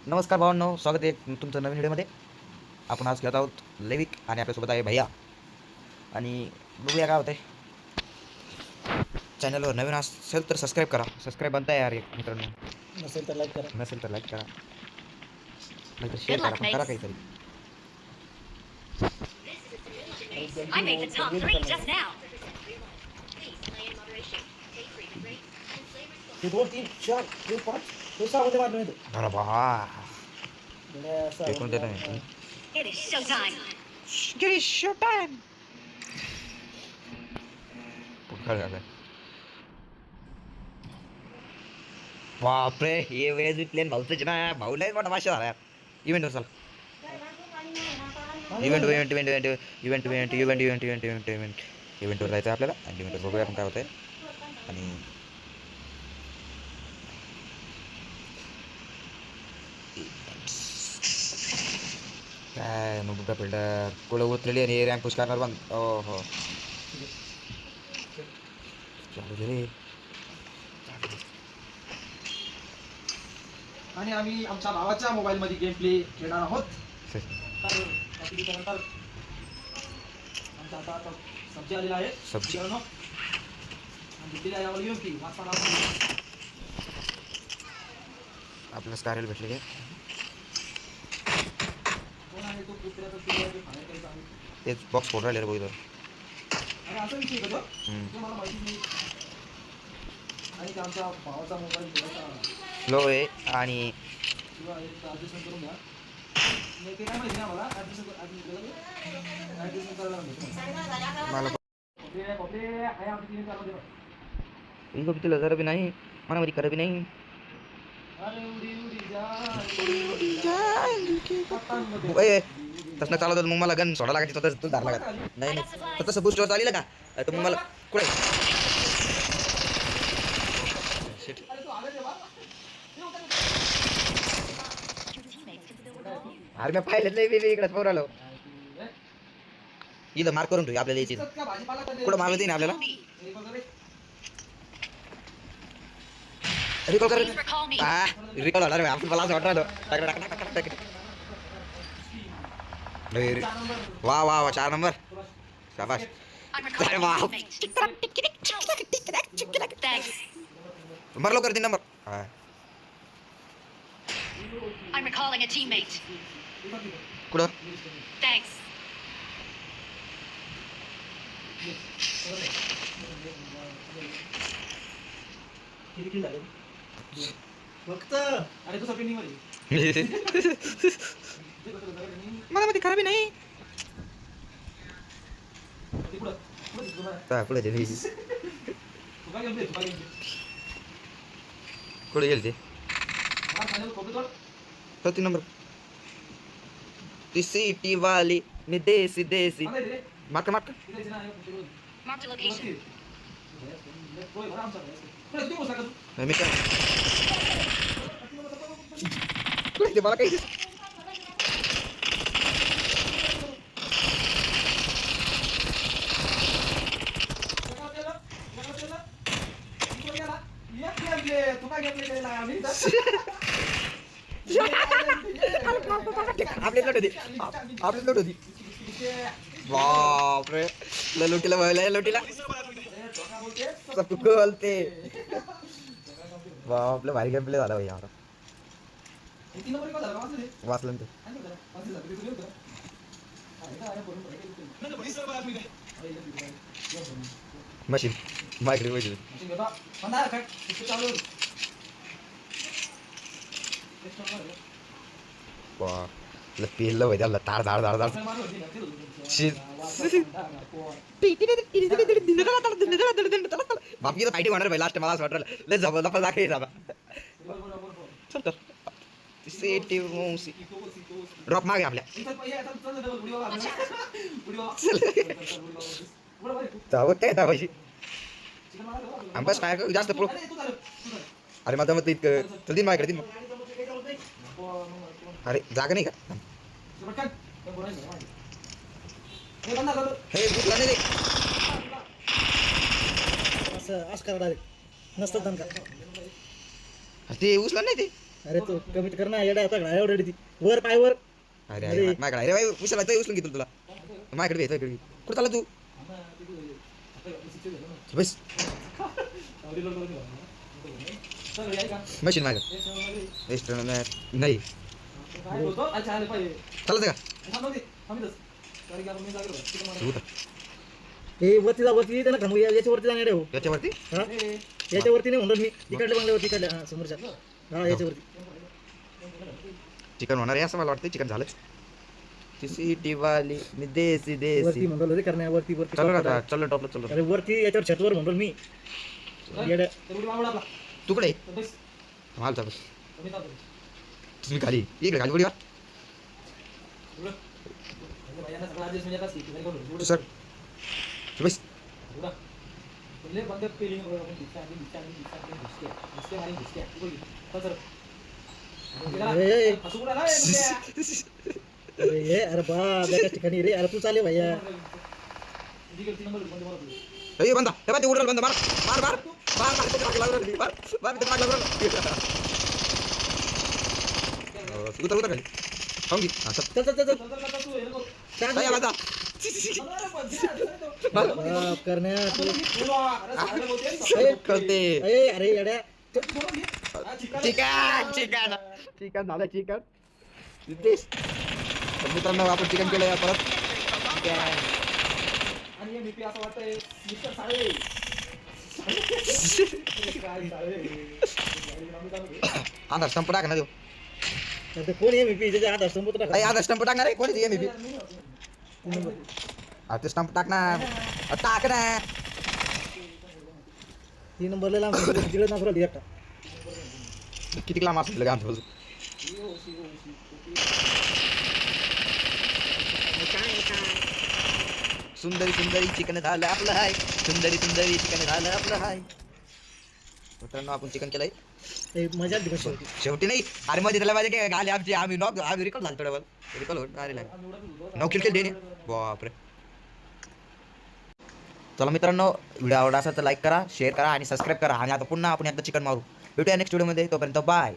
नमस्कार भावांनो, स्वागत आहे तुमचं नवीन व्हिडिओमध्ये. आपण आज खेळत आहोत लेविक आणि आपल्यासोबत आहे भैया. आणि बघूया काय होतंय. चॅनलवर नवीन असेल तर सबस्क्राईब करा. सबस्क्राईब बनताय यार मित्रांनो. नसेल तर लाईक करा. नाही तर शेअर करा, पण करा काहीतरी. I made the top 3 just now. हे 2 3 4 हे 5 हे 6 मध्ये मारलं नाही. अरे बा, असं एकूण देतो मी. It is showtime. Giri show time. पुढे झालं. बापरे, हे वेळेस प्लेन भाऊच ना. भाऊ लय मोठा माशा झाला यार. इव्हेंटवर चला. इव्हेंटवर जायचं आपल्याला. आणि इव्हेंटवर बघूया आपण काय होतंय. आणि काय मग फिल्टर कुठं उतरलेली आणि रँक पुश करणार बंद. हो चालू दे रे. आणि आम्ही आमच्या भावाच्या मोबाईल मध्ये गेम प्ले खेळणार आहोत. आमचा आता सब्जी आलेला आहे. सब्जी. आपल्याला स्कारल भेटले काय तेच बॉक्स फोडून राहिले रे बघितलं. असं विषय का तो? मला माहिती नाही. आणि आमच्या भावाचा मोबाईल थोडासा लो आहे आणि किंवा ॲडजस्टमेंट करून घ्या. ते काय माहिती ना मला ॲडजस्टमेंट करायला मला आहे आमची 3 4 मध्ये. इनको भी तिला जरा भी नाही मनामध्ये खरं बी नाही. अरे उडी जा ए तसं चालवत मग मला गन सोडा लागायची. तसं तू धरला का नाही तर तसं बुस्टवर चालेल का. तर मग मला कुठे अरे मी पाहिलं नाही. मी इकडे पोर आलो. इथं मार्क करून ठेवू आपल्याला यायची. कुठं मारलं ते ना आपल्याला. रिकॉल कर. हा रिकॉल होणार रे. आपण मला असं वाटलं वा वा वा 4 नंबर शाबाश. अरे वा Thanks. नंबर लवकर 3 नंबर. हा I'm recalling a teammate. कुठं Thanks. फक्त अरे तू सपिंग मध्ये मला मध्ये खराबी नाही. पुढे कुठे गेल ते 3 नंबर ती सिटी वाली मी देसी देसी mark mark. Marked a location. मी काय कुठे मला काही आपली लोट होती. बापरे लोटीला वळलाय लोटीला बोलते. बापले भारी गेम प्ले झाला भाई. आता वाचलं ते मशीन माझ्याकडे पाहिजे. पेलं पाहिजे त्याला तार धाड धाड धाड. बापी फायटिंग होणार भाई लास्ट. मला असं वाटलं लय जबरदस्त दाखवायचं आता. ड्रॉप मागे आपल्या काय दाबायची. बस काय जास्त पुढं. अरे माझं मत इतकं चल दिन माझ्याकडे दिन. अरे जागा नाही का हे घुसला नाही असं करा डायरेक्ट नसतं धनका. ते उचला नाही ते अरे तू कमी कर ना येडा आता घाया एवढी ती वर पाय वर अरे अरे. अरे माझ्याकडे अरे भाई उचल लागतं उचलून घेतो तुला माझ्याकडे भेट इकडे कुठं चालला तू बस मशीन माझ्याकडे वेस्ट नाही चालत का तू उतर. हे वरती जा वरती त्यांना थांबू याच्या वरती जाणार हो याच्यावरती हा याच्यावरती नाही म्हणलं मी इकडल्या बंगल्यावरती इकडल्या हा समोरच्या हा याच्यावरती चिकन होणार आहे असं मला वाटतं चिकन झालं सिटी वाली मी देसी वरती देसी म्हणलं रे करण्या वरती वरती चलो ना चलो टॉपला चलो अरे वरती याच्यावर छतवर म्हणलो मी येड्या तुकडे माल चालू तुम्ही खाली इकडे खाली उडी सर बस अरे ये अरे बा त्या ठिकाणी रे अरे तू चाले भैया ए बंदा हे बा ते उडल बंदा मार मार मार मार मार ते माग लागलं मार मार ते माग लागलं उतर उतर खाली खाऊंगी हां चल चल चल चल काय बंदा मार बाप करण्या तू करते अरे येड्या चिकन चिकन चिकन झालं चिकन नितेश तर मित्रांनो आपण चिकन केलं परत आधार स्टंप टाक ना देऊ ते कोण MVP त्याच्या हातात संपुत्र आधार स्टंप टाकणार आहे कोणी MVP ते स्टंप टाकणार टाक ना 3 नंबरला लांब तिकडे नाकरल एकटा किती लांब असेल का आमच्या बाजू सुंदरी सुंदरी चिकन झालं आपलं हाय सुंदरी सुंदरी चिकन झालं आपलं हाय मित्रांनो आपण चिकन केलंय मजा दिवस शेवटी शेवटी नाही अरे मध्ये त्याला माझे काय गाले आमची आम्ही नॉक आम्ही रिकॉल झालं थोडं रिकॉल होत अरे नऊ किल केले बापरे चला मित्रांनो व्हिडिओ आवडला असेल तर लाईक करा शेअर करा आणि सबस्क्राईब करा आणि आता पुन्हा आपण एकदा चिकन मारू भेटूया नेक्स्ट व्हिडिओमध्ये तोपर्यंत बाय